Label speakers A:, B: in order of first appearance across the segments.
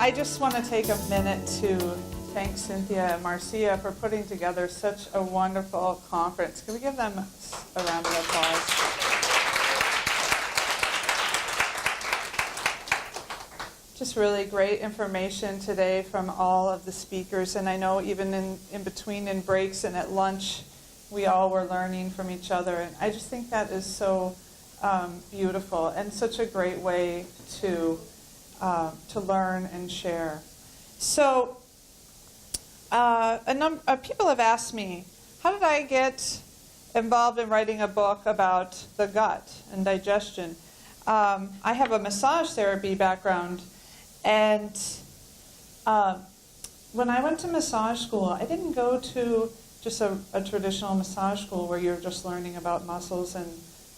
A: I just want to take a minute to thank Cynthia and Marcia for putting together such a wonderful conference. Can we give them a round of applause? Just really great information today from all of the speakers. And I know even in between, in breaks and at lunch, we all were learning from each other. And I just think that is so beautiful and such a great way to learn and share. So people have asked me, how did I get involved in writing a book about the gut and digestion? I have a massage therapy background, and when I went to massage school, I didn't go to just a traditional massage school where you're just learning about muscles and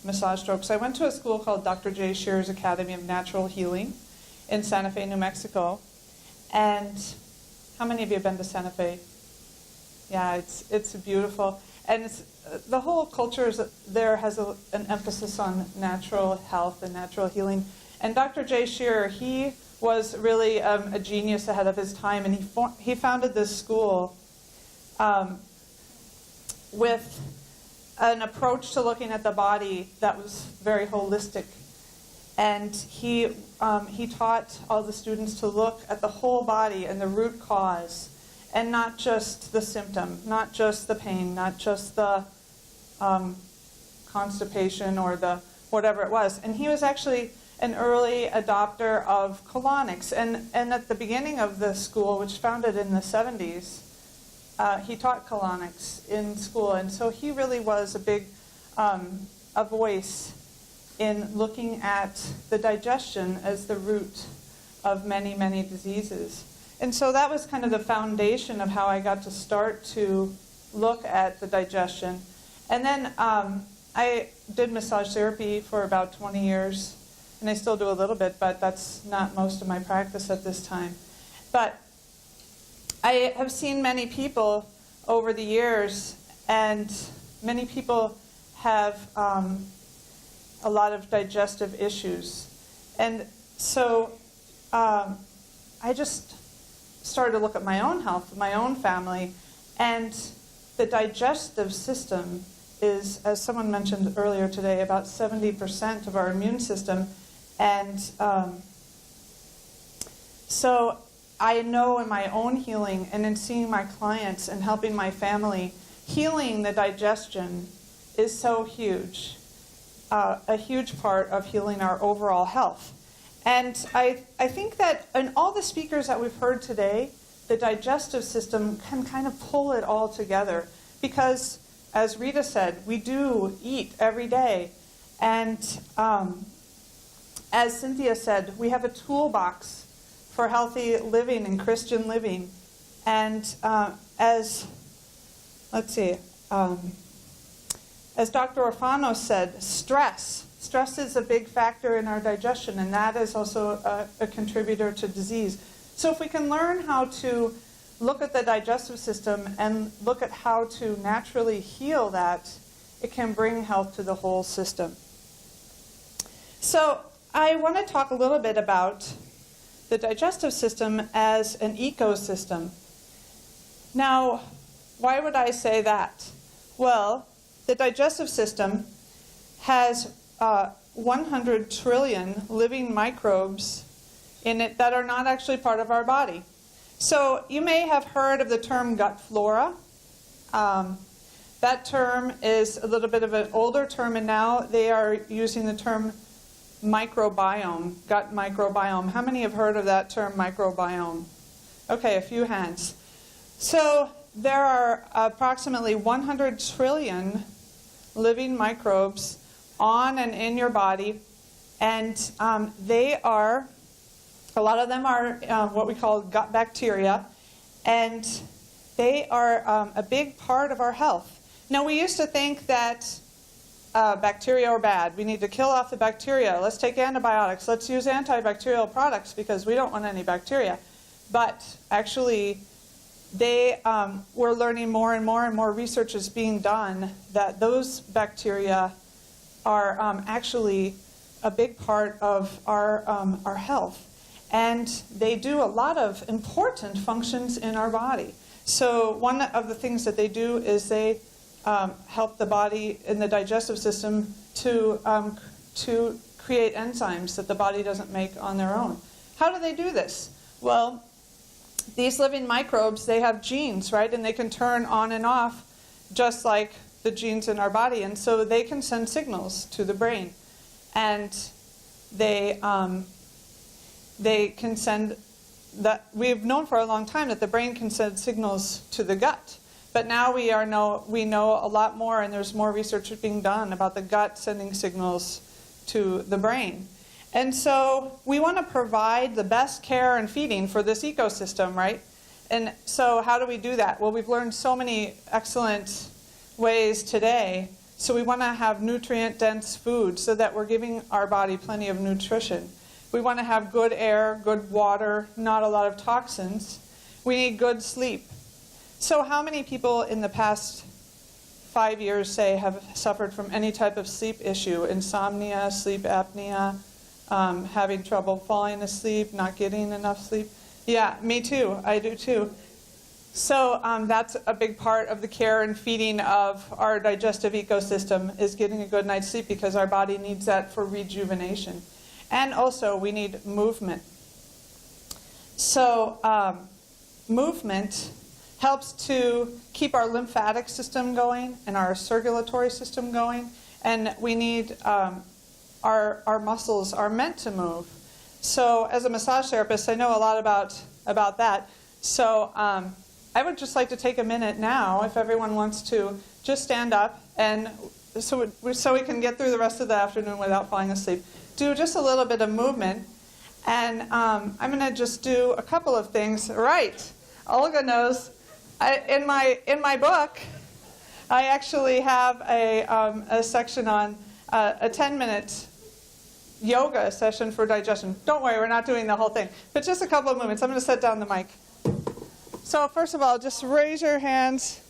A: massage strokes. I went to a school called Dr. J. Shearer's Academy of Natural Healing in Santa Fe, New Mexico. And how many of you have been to Santa Fe? Yeah, it's beautiful. And the whole culture there has an emphasis on natural health and natural healing. And Dr. J. Shearer, he was really a genius ahead of his time, and he founded this school with an approach to looking at the body that was very holistic. And he taught all the students to look at the whole body and the root cause, and not just the symptom, not just the pain, not just the constipation or the whatever it was. And he was actually an early adopter of colonics. And at the beginning of the school, which founded in the 70s, he taught colonics in school. And so he really was a voice in looking at the digestion as the root of many, many diseases. And so that was kind of the foundation of how I got to start to look at the digestion. And then I did massage therapy for about 20 years, and I still do a little bit, but that's not most of my practice at this time. But I have seen many people over the years, and many people have a lot of digestive issues. And so I just started to look at my own health, my own family, and the digestive system is, as someone mentioned earlier today, about 70% of our immune system. And so I know in my own healing and in seeing my clients and helping my family, healing the digestion is so huge. A huge part of healing our overall health. And I think that in all the speakers that we've heard today, the digestive system can kind of pull it all together. Because, as Rita said, we do eat every day. And as Cynthia said, we have a toolbox for healthy living and Christian living. And as Dr. Orfano said, stress is a big factor in our digestion, and that is also a contributor to disease. So if we can learn how to look at the digestive system and look at how to naturally heal that, it can bring health to the whole system. So I want to talk a little bit about the digestive system as an ecosystem. Now, why would I say that? Well, the digestive system has 100 trillion living microbes in it that are not actually part of our body. So you may have heard of the term gut flora. That term is a little bit of an older term, and now they are using the term microbiome, gut microbiome. How many have heard of that term, microbiome? Okay, a few hands. So there are approximately 100 trillion living microbes on and in your body, and a lot of them are what we call gut bacteria, and they are a big part of our health. Now, we used to think that bacteria are bad. We need to kill off the bacteria. Let's take antibiotics. Let's use antibacterial products because we don't want any bacteria. But actually, we're learning more and more research is being done that those bacteria are actually a big part of our health. And they do a lot of important functions in our body. So one of the things that they do is they help the body in the digestive system to create enzymes that the body doesn't make on their own. How do they do this? Well, these living microbes, they have genes, right? And they can turn on and off just like the genes in our body. And so they can send signals to the brain. And they can send that. We've known for a long time that the brain can send signals to the gut. But now we know a lot more, and there's more research being done about the gut sending signals to the brain. And so we want to provide the best care and feeding for this ecosystem, right? And so how do we do that? Well, we've learned so many excellent ways today. So we want to have nutrient-dense food so that we're giving our body plenty of nutrition. We want to have good air, good water, not a lot of toxins. We need good sleep. So how many people in the past 5 years, say, have suffered from any type of sleep issue? Insomnia, sleep apnea, having trouble falling asleep, not getting enough sleep? Yeah, me too. I do too. So that's a big part of the care and feeding of our digestive ecosystem, is getting a good night's sleep, because our body needs that for rejuvenation. And also we need movement. So movement helps to keep our lymphatic system going and our circulatory system going. And we need, our muscles are meant to move. So as a massage therapist, I know a lot about that. So I would just like to take a minute now, if everyone wants to, just stand up, and so we can get through the rest of the afternoon without falling asleep. Do just a little bit of movement. And I'm going to just do a couple of things. Right. Olga knows. In my book, I actually have a section on a 10-minute yoga session for digestion. Don't worry, we're not doing the whole thing, but just a couple of movements. I'm going to set down the mic. So first of all, just raise your hands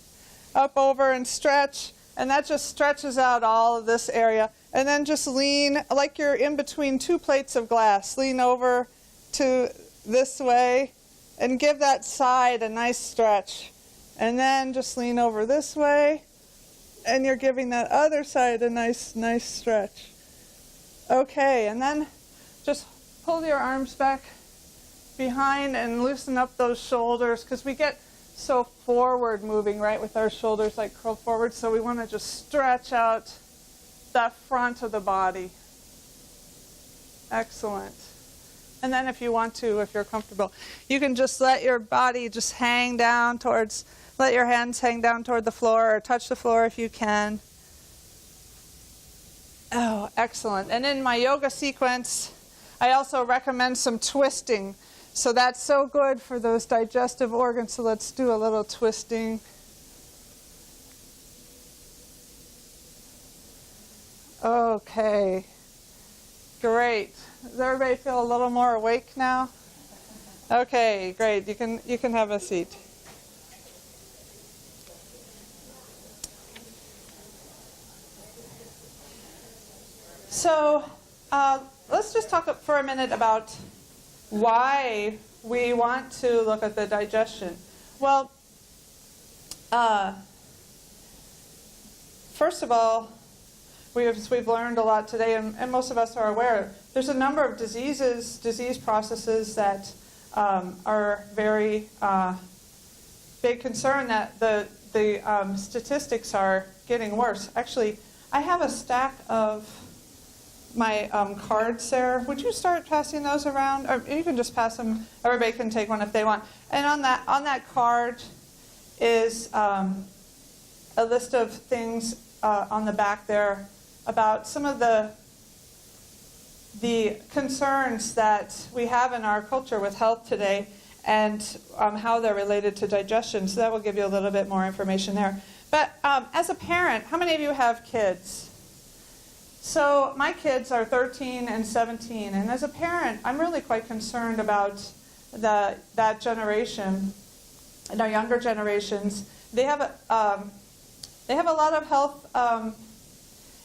A: up over and stretch, and that just stretches out all of this area. And then just lean like you're in between two plates of glass. Lean over to this way and give that side a nice stretch. And then just lean over this way, and you're giving that other side a nice stretch. Okay, and then just pull your arms back behind and loosen up those shoulders, because we get so forward moving, right, with our shoulders like curled forward. So we want to just stretch out that front of the body. Excellent. And then if you want to, if you're comfortable, you can just let your body just hang down towards, let your hands hang down toward the floor, or touch the floor if you can. Oh, excellent. And in my yoga sequence, I also recommend some twisting. So that's so good for those digestive organs. So let's do a little twisting. Okay. Great. Does everybody feel a little more awake now? Okay, great. You can have a seat. So let's just talk for a minute about why we want to look at the digestion. Well, first of all, we've learned a lot today, and most of us are aware, there's a number of disease processes that are very big concern, that the statistics are getting worse. Actually, I have a stack of my cards there. Would you start passing those around? Or you can just pass them. Everybody can take one if they want. And on that card is a list of things on the back there about some of the concerns that we have in our culture with health today, and how they're related to digestion. So that will give you a little bit more information there. But as a parent, how many of you have kids? So my kids are 13 and 17, and as a parent, I'm really quite concerned about that generation and our younger generations. They have a lot of health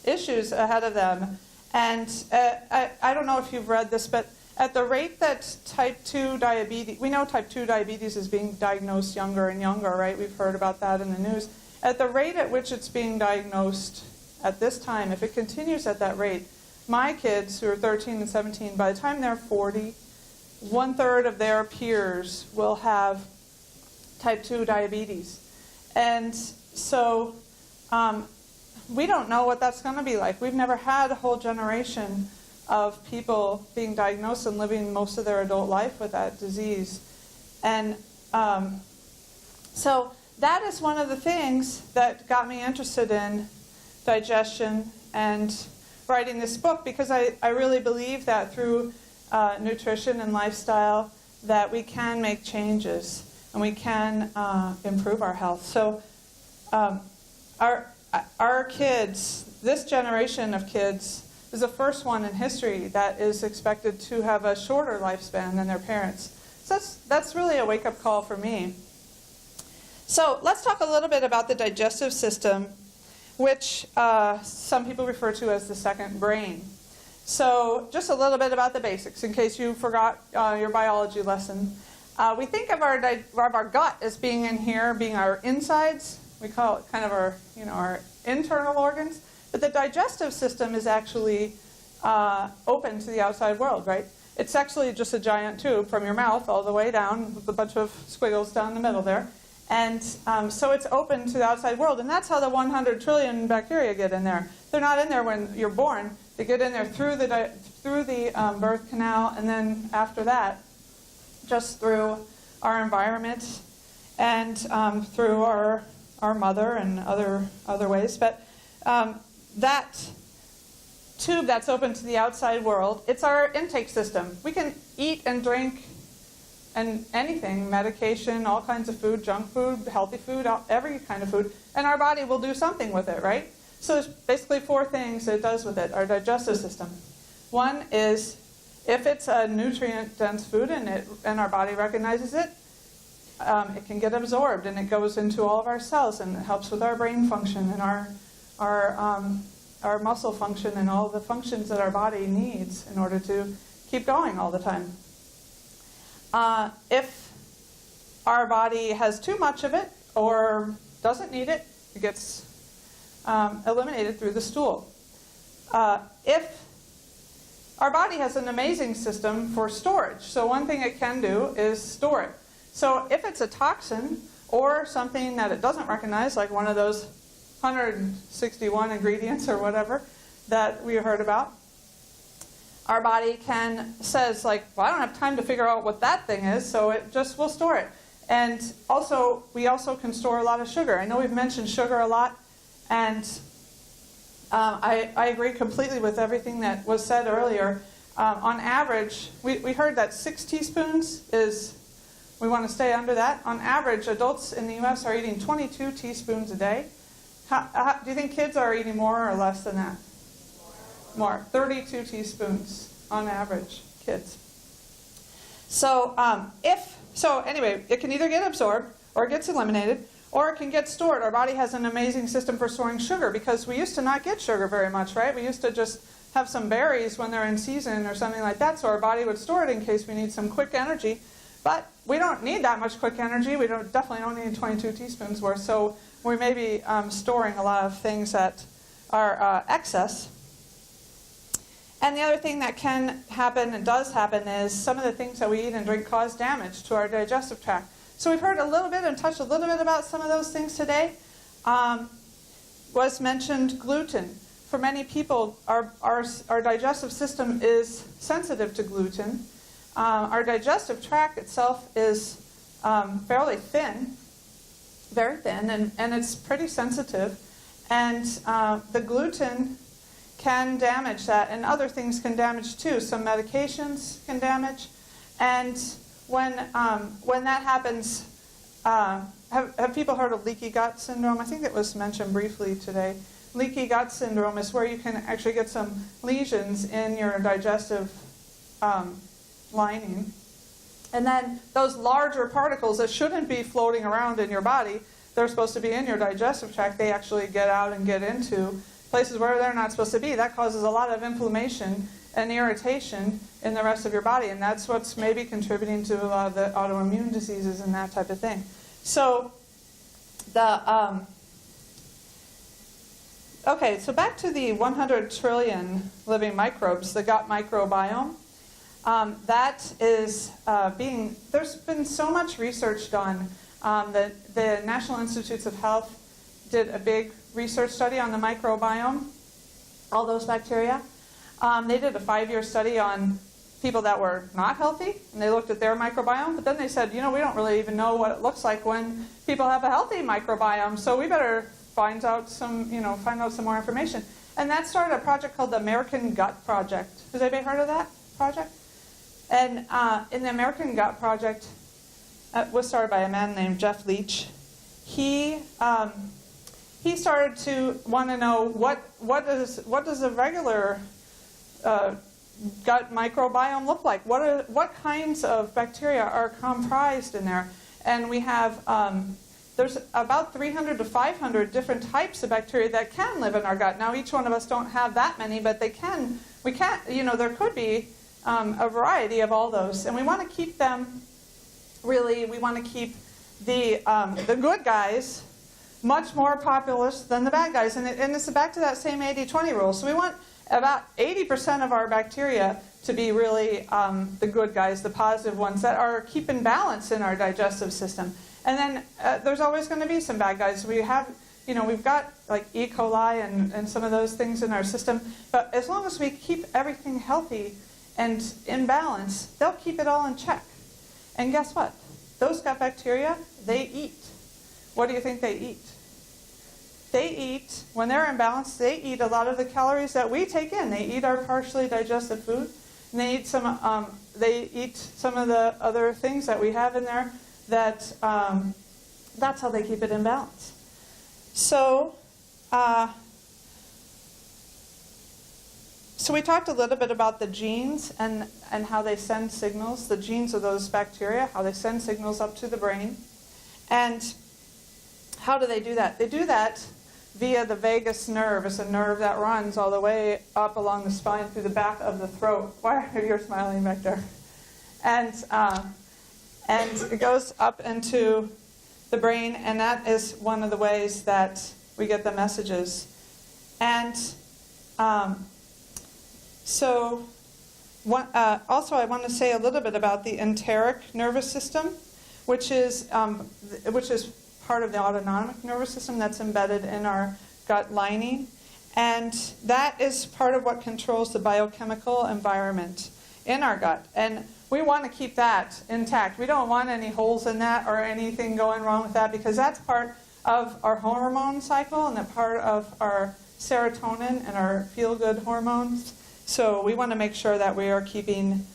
A: issues ahead of them, and I don't know if you've read this, but at the rate that type 2 diabetes, we know type 2 diabetes is being diagnosed younger and younger, right? We've heard about that in the news. At the rate at which it's being diagnosed at this time, if it continues at that rate, my kids who are 13 and 17, by the time they're 40, 1/3 of their peers will have type 2 diabetes. And so we don't know what that's going to be like. We've never had a whole generation of people being diagnosed and living most of their adult life with that disease. And so that is one of the things that got me interested in digestion and writing this book, because I really believe that through nutrition and lifestyle that we can make changes and we can improve our health. So our kids, this generation of kids, is the first one in history that is expected to have a shorter lifespan than their parents. So that's really a wake-up call for me. So let's talk a little bit about the digestive system, which some people refer to as the second brain. So just a little bit about the basics, in case you forgot your biology lesson. We think of our gut as being in here, being our insides. We call it kind of our internal organs. But the digestive system is actually open to the outside world, right? It's actually just a giant tube from your mouth all the way down with a bunch of squiggles down the middle there. And so it's open to the outside world. And that's how the 100 trillion bacteria get in there. They're not in there when you're born. They get in there through the birth canal, and then after that, just through our environment and through our mother and other ways. But that tube that's open to the outside world, it's our intake system. We can eat and drink and anything, medication, all kinds of food, junk food, healthy food, every kind of food, and our body will do something with it, right? So there's basically 4 things it does with it, our digestive system. One is, if it's a nutrient-dense food and our body recognizes it, it can get absorbed and it goes into all of our cells, and it helps with our brain function and our muscle function and all the functions that our body needs in order to keep going all the time. If our body has too much of it or doesn't need it, it gets eliminated through the stool. If our body has an amazing system for storage, so one thing it can do is store it. So if it's a toxin or something that it doesn't recognize, like one of those 161 ingredients or whatever that we heard about, our body says like, well, I don't have time to figure out what that thing is, so it just will store it. And also, we also can store a lot of sugar. I know we've mentioned sugar a lot, and I agree completely with everything that was said earlier. On average, we heard that 6 teaspoons is, we want to stay under that. On average, adults in the U.S. are eating 22 teaspoons a day. Do you think kids are eating more or less than that? More. 32 teaspoons on average, kids. So anyway, it can either get absorbed or it gets eliminated, or it can get stored. Our body has an amazing system for storing sugar, because we used to not get sugar very much, right? We used to just have some berries when they're in season or something like that, so our body would store it in case we need some quick energy. But we don't need that much quick energy. We definitely don't need 22 teaspoons worth. So we may be storing a lot of things that are excess. And the other thing that can happen and does happen is some of the things that we eat and drink cause damage to our digestive tract. So we've heard a little bit and touched a little bit about some of those things today. Was mentioned gluten. For many people, our digestive system is sensitive to gluten. Our digestive tract itself is fairly thin, very thin, and it's pretty sensitive. And the gluten can damage that, and other things can damage too. Some medications can damage. And when that happens, have people heard of leaky gut syndrome? I think it was mentioned briefly today. Leaky gut syndrome is where you can actually get some lesions in your digestive lining. And then those larger particles that shouldn't be floating around in your body, they're supposed to be in your digestive tract, they actually get out and get into places where they're not supposed to be. That causes a lot of inflammation and irritation in the rest of your body, and that's what's maybe contributing to a lot of the autoimmune diseases and that type of thing. So okay, so back to the 100 trillion living microbes, the gut microbiome. That is there's been so much research done. The National Institutes of Health did a big research study on the microbiome, all those bacteria. They did a 5-year study on people that were not healthy, and they looked at their microbiome, but then they said, we don't really even know what it looks like when people have a healthy microbiome, so we better find out some more information. And that started a project called the American Gut Project. Has anybody heard of that project? And in the American Gut Project, was started by a man named Jeff Leach. He started to want to know what does a regular gut microbiome look like? What kinds of bacteria are comprised in there? And we have there's about 300 to 500 different types of bacteria that can live in our gut. Now, each one of us don't have that many, but they can. We can't. There could be a variety of all those, and we want to keep them. Really, we want to keep the good guys much more populous than the bad guys. And it's back to that same 80-20 rule. So we want about 80% of our bacteria to be really the good guys, the positive ones that are keeping balance in our digestive system. And then there's always going to be some bad guys. We've got like E. coli and some of those things in our system. But as long as we keep everything healthy and in balance, they'll keep it all in check. And guess what? Those gut bacteria, they eat. What do you think they eat? They eat, when they're in balance, they eat a lot of the calories that we take in. They eat our partially digested food, and they eat some of the other things that we have in there. That's how they keep it in balance. So we talked a little bit about the genes and how they send signals. The genes of those bacteria, how they send signals up to the brain. And how do they do that? They do that via the vagus nerve. It's a nerve that runs all the way up along the spine through the back of the throat. Why are you smiling back there? And it goes up into the brain, and that is one of the ways that we get the messages. And also I want to say a little bit about the enteric nervous system, which is part of the autonomic nervous system that's embedded in our gut lining. And that is part of what controls the biochemical environment in our gut. And we want to keep that intact. We don't want any holes in that or anything going wrong with that, because that's part of our hormone cycle and that part of our serotonin and our feel-good hormones. So we want to make sure that we are keeping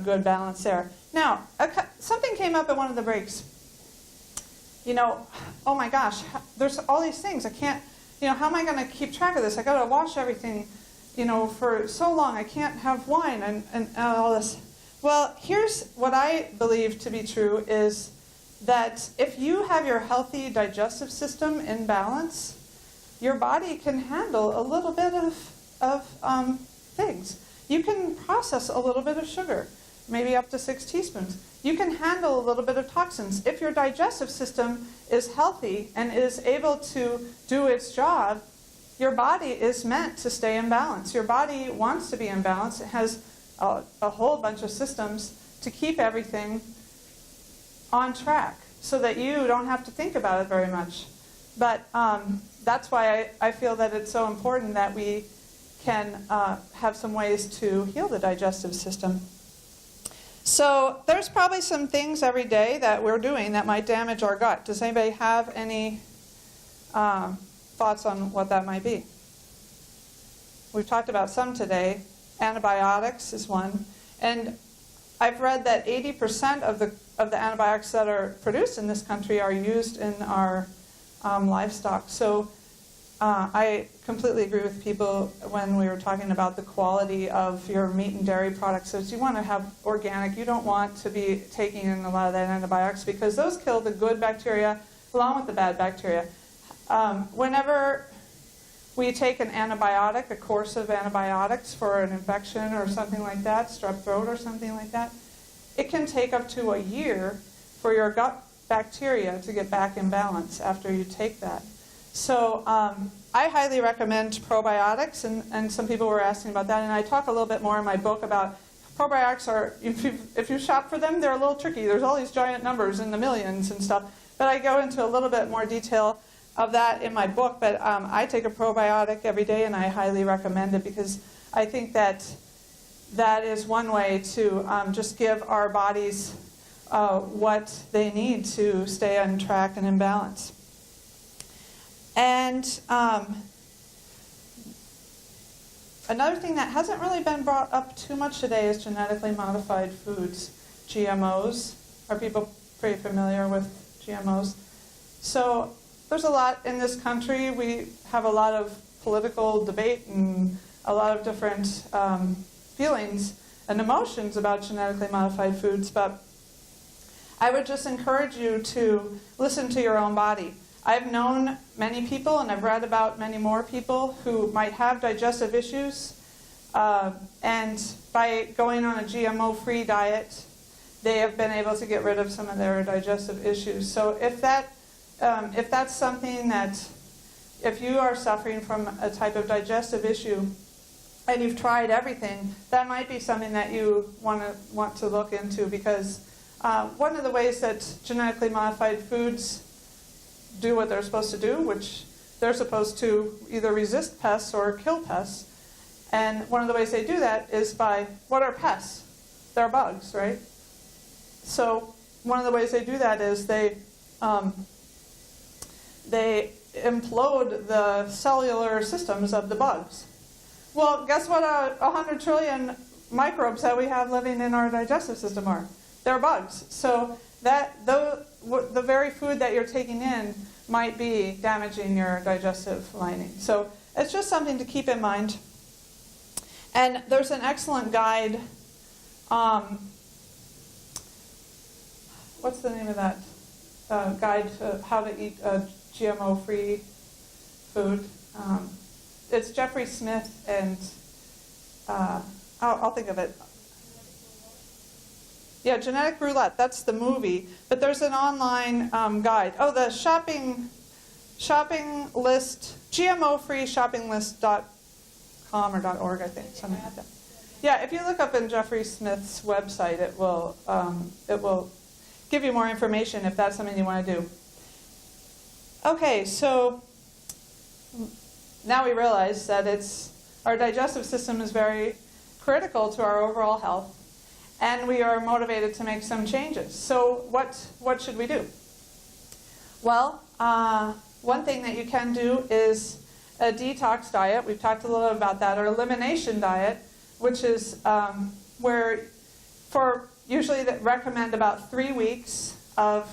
A: good balance there. Now, something came up at one of the breaks. Oh my gosh, there's all these things. I can't, how am I going to keep track of this? I got to wash everything, for so long. I can't have wine and all this. Well, here's what I believe to be true is that if you have your healthy digestive system in balance, your body can handle a little bit of things. You can process a little bit of sugar, maybe up to 6 teaspoons. You can handle a little bit of toxins. If your digestive system is healthy and is able to do its job, your body is meant to stay in balance. Your body wants to be in balance. It has a whole bunch of systems to keep everything on track so that you don't have to think about it very much. But that's why I feel that it's so important that we can have some ways to heal the digestive system. So there's probably some things every day that we're doing that might damage our gut. Does anybody have any thoughts on what that might be? We've talked about some today. Antibiotics is one. And I've read that 80% of the antibiotics that are produced in this country are used in our livestock. So I completely agree with people when we were talking about the quality of your meat and dairy products. So you want to have organic. You don't want to be taking in a lot of that antibiotics because those kill the good bacteria along with the bad bacteria. Whenever we take an antibiotic, a course of antibiotics for an infection or something like that, strep throat or something like that, it can take up to a year for your gut bacteria to get back in balance after you take that. So I highly recommend probiotics, and some people were asking about that, and I talk a little bit more in my book about probiotics are, if you shop for them, they're a little tricky. There's all these giant numbers in the millions and stuff, but I go into a little bit more detail of that in my book, but I take a probiotic every day, and I highly recommend it because I think that is one way to just give our bodies what they need to stay on track and in balance. And another thing that hasn't really been brought up too much today is genetically modified foods, GMOs. Are people pretty familiar with GMOs? So there's a lot in this country. We have a lot of political debate and a lot of different feelings and emotions about genetically modified foods, but I would just encourage you to listen to your own body. I've known many people, and I've read about many more people who might have digestive issues, and by going on a GMO-free diet, they have been able to get rid of some of their digestive issues. So if that's something that, if you are suffering from a type of digestive issue, and you've tried everything, that might be something that you want to look into, because one of the ways that genetically modified foods do what they're supposed to do, which they're supposed to either resist pests or kill pests. And one of the ways they do that is by, what are pests? They're bugs, right? So one of the ways they do that is they implode the cellular systems of the bugs. Well, guess what 100 trillion microbes that we have living in our digestive system are? They're bugs. So the very food that you're taking in might be damaging your digestive lining. So it's just something to keep in mind. And there's an excellent guide. What's the name of that guide to how to eat GMO-free food? It's Jeffrey Smith and I'll think of it. Yeah, Genetic Roulette, that's the movie. But there's an online guide. Oh, the shopping list, GMO-free shoppinglist.com or .org, I think, something like that. Yeah, if you look up in Jeffrey Smith's website, it will give you more information if that's something you want to do. Okay, so now we realize that our digestive system is very critical to our overall health. And we are motivated to make some changes. So what should we do? Well, one thing that you can do is a detox diet. We've talked a little bit about that, or elimination diet, which is where usually that recommend about 3 weeks of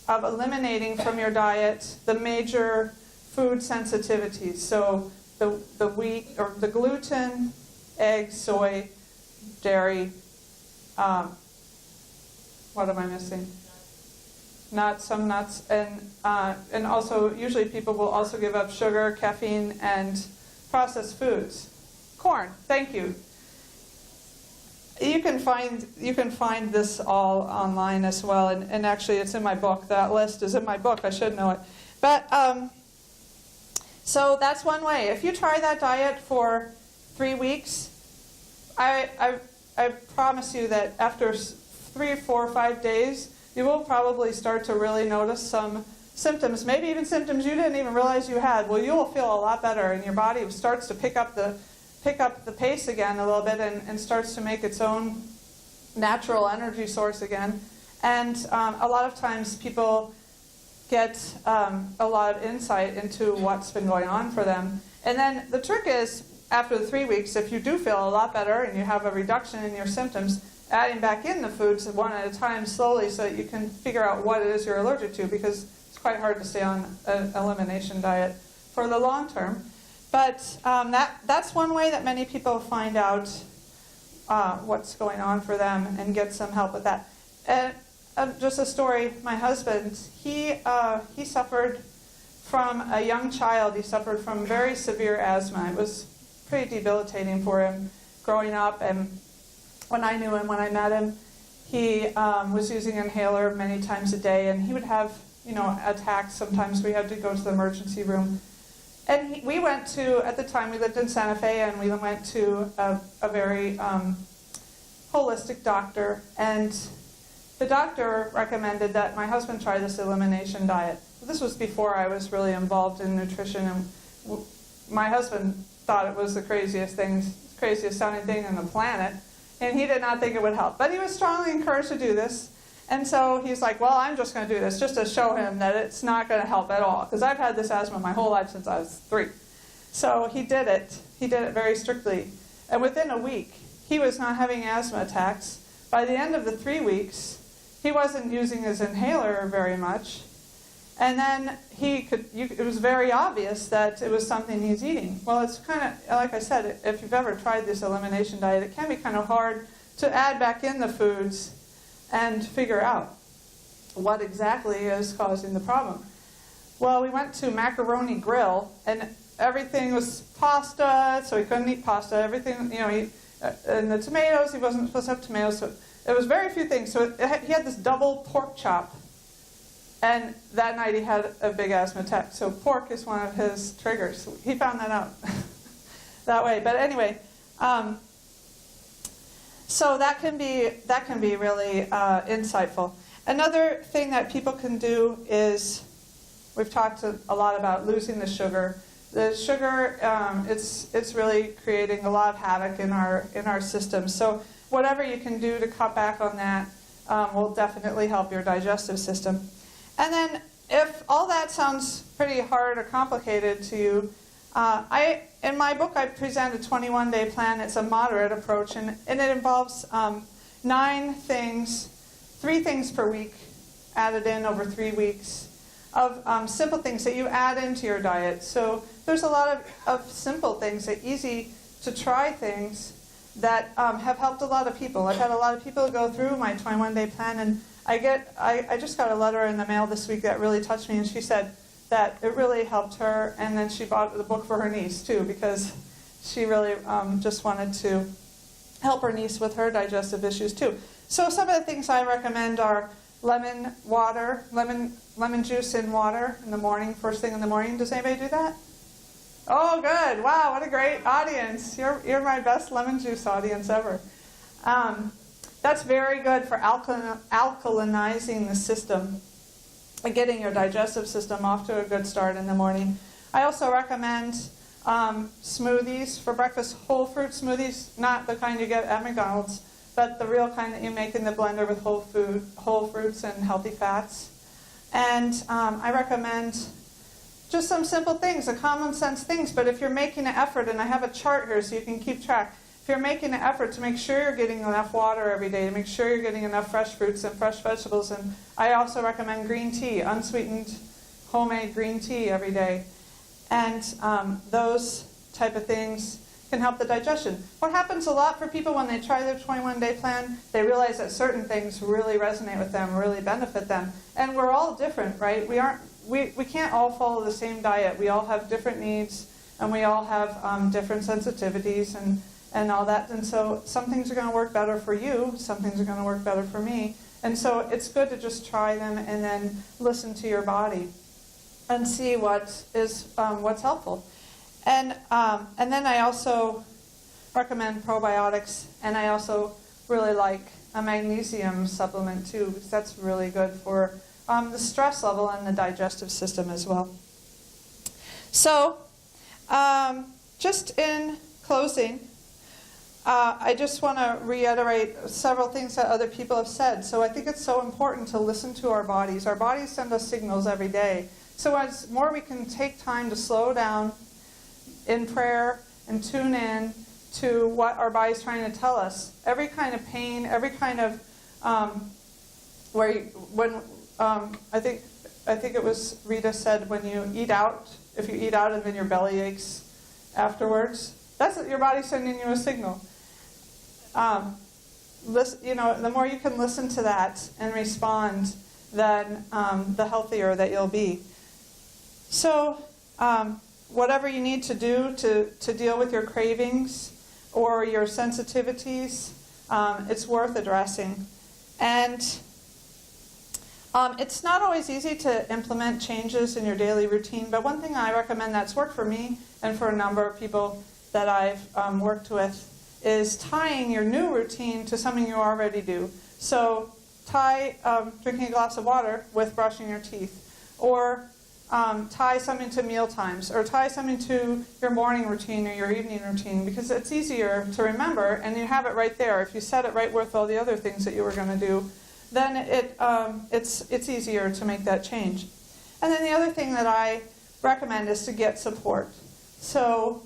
A: eliminating from your diet the major food sensitivities. So the wheat, or the gluten, eggs, soy, dairy, what am I missing? Some nuts, and also usually people will also give up sugar, caffeine, and processed foods. Corn, thank you. You can find this all online as well, and actually it's in my book. That list is in my book. I should know it, but so that's one way. If you try that diet for 3 weeks, I promise you that after 3, 4, 5 days, you will probably start to really notice some symptoms, maybe even symptoms you didn't even realize you had. Well, you will feel a lot better, and your body starts to pick up the pace again a little bit, and starts to make its own natural energy source again. And a lot of times people get a lot of insight into what's been going on for them. And then the trick is, after the 3 weeks, if you do feel a lot better and you have a reduction in your symptoms, adding back in the foods one at a time slowly so that you can figure out what it is you're allergic to, because it's quite hard to stay on an elimination diet for the long term. But that's one way that many people find out what's going on for them and get some help with that. And just a story, my husband, he suffered from a young child. He suffered from very severe asthma. It was pretty debilitating for him growing up. And when I knew him, when I met him, he was using an inhaler many times a day, and he would have, attacks. Sometimes we had to go to the emergency room. And we went to, at the time we lived in Santa Fe, and we went to a very holistic doctor. And the doctor recommended that my husband try this elimination diet. This was before I was really involved in nutrition, and my husband thought it was the craziest sounding thing on the planet, and he did not think it would help. But he was strongly encouraged to do this, and so he's like, well, I'm just going to do this just to show him that it's not going to help at all, because I've had this asthma my whole life since I was 3. So he did it. He did it very strictly. And within a week, he was not having asthma attacks. By the end of the 3 weeks, he wasn't using his inhaler very much. And then it was very obvious that it was something he's eating. Well, it's kind of, like I said, if you've ever tried this elimination diet, it can be kind of hard to add back in the foods and figure out what exactly is causing the problem. Well, we went to Macaroni Grill, and everything was pasta, so he couldn't eat pasta. Everything, and the tomatoes, he wasn't supposed to have tomatoes, so it was very few things. So he had this double pork chop. And that night he had a big asthma attack. So pork is one of his triggers. He found that out that way. But anyway, so that can be really insightful. Another thing that people can do is, we've talked a lot about losing the sugar. The sugar, it's really creating a lot of havoc in our system. So whatever you can do to cut back on that will definitely help your digestive system. And then if all that sounds pretty hard or complicated to you, in my book I present a 21-day plan. It's a moderate approach, and it involves 9 things, 3 things per week added in over 3 weeks of simple things that you add into your diet. So there's a lot of simple things, easy to try things that have helped a lot of people. I've had a lot of people go through my 21-day plan, and I just got a letter in the mail this week that really touched me, and she said that it really helped her, and then she bought the book for her niece too, because she really just wanted to help her niece with her digestive issues too. So some of the things I recommend are lemon juice in water in the morning, first thing in the morning. Does anybody do that? Oh, good. Wow, what a great audience. You're my best lemon juice audience ever. That's very good for alkalinizing the system and getting your digestive system off to a good start in the morning. I also recommend smoothies for breakfast, whole fruit smoothies, not the kind you get at McDonald's, but the real kind that you make in the blender with whole fruits and healthy fats. And I recommend just some simple things, the common sense things, but if you're making an effort, and I have a chart here so you can keep track, if you're making an effort to make sure you're getting enough water every day, to make sure you're getting enough fresh fruits and fresh vegetables, and I also recommend green tea, unsweetened homemade green tea every day. And those type of things can help the digestion. What happens a lot for people when they try their 21-day plan, they realize that certain things really resonate with them, really benefit them. And we're all different, right? We can't all follow the same diet. We all have different needs, and we all have different sensitivities and all that. And so some things are going to work better for you, some things are going to work better for me. And so it's good to just try them and then listen to your body and see what's helpful. And then I also recommend probiotics, and I also really like a magnesium supplement too, because that's really good for the stress level and the digestive system as well. So just in closing, I just want to reiterate several things that other people have said. So I think it's so important to listen to our bodies. Our bodies send us signals every day. So as more we can take time to slow down in prayer and tune in to what our body's trying to tell us. Every kind of pain, every kind of I think it was Rita said, when you eat out, if you eat out and then your belly aches afterwards, that's your body sending you a signal. The more you can listen to that and respond, then the healthier that you'll be. So whatever you need to do to deal with your cravings or your sensitivities, it's worth addressing. And it's not always easy to implement changes in your daily routine, but one thing I recommend that's worked for me and for a number of people that I've worked with is tying your new routine to something you already do. So tie drinking a glass of water with brushing your teeth, or tie something to meal times, or tie something to your morning routine or your evening routine, because it's easier to remember and you have it right there. If you set it right with all the other things that you were going to do, then it's easier to make that change. And then the other thing that I recommend is to get support. So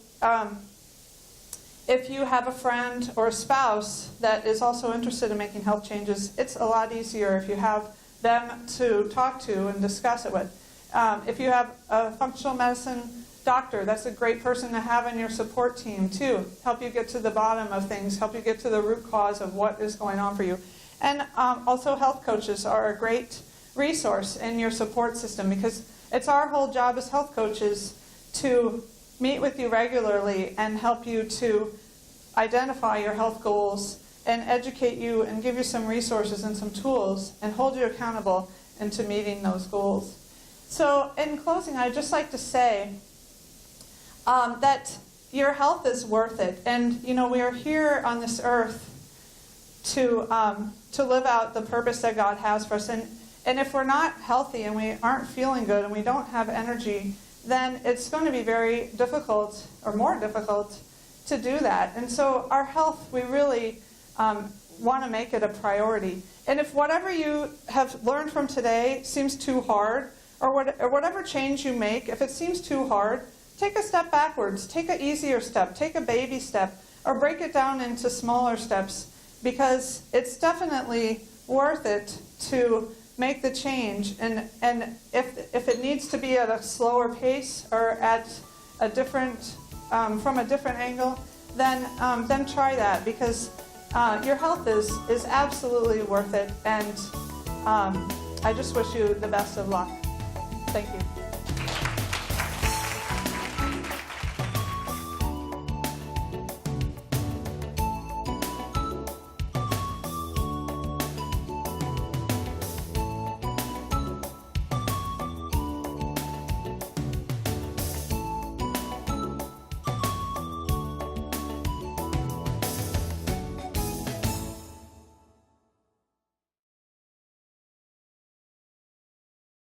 A: if you have a friend or a spouse that is also interested in making health changes, it's a lot easier if you have them to talk to and discuss it with. If you have a functional medicine doctor, that's a great person to have in your support team too. Help you get to the bottom of things, help you get to the root cause of what is going on for you. And also health coaches are a great resource in your support system, because it's our whole job as health coaches to meet with you regularly and help you to identify your health goals and educate you and give you some resources and some tools and hold you accountable into meeting those goals. So in closing, I'd just like to say that your health is worth it. And we are here on this earth to live out the purpose that God has for us. And if we're not healthy and we aren't feeling good and we don't have energy, then it's going to be very difficult, or more difficult, to do that. And so our health, we really want to make it a priority. And if whatever you have learned from today seems too hard, or whatever change you make, if it seems too hard, take a step backwards, take an easier step, take a baby step, or break it down into smaller steps, because it's definitely worth it to make the change. And if it needs to be at a slower pace or at a different from a different angle, then try that, because your health is absolutely worth it. And I just wish you the best of luck. Thank you.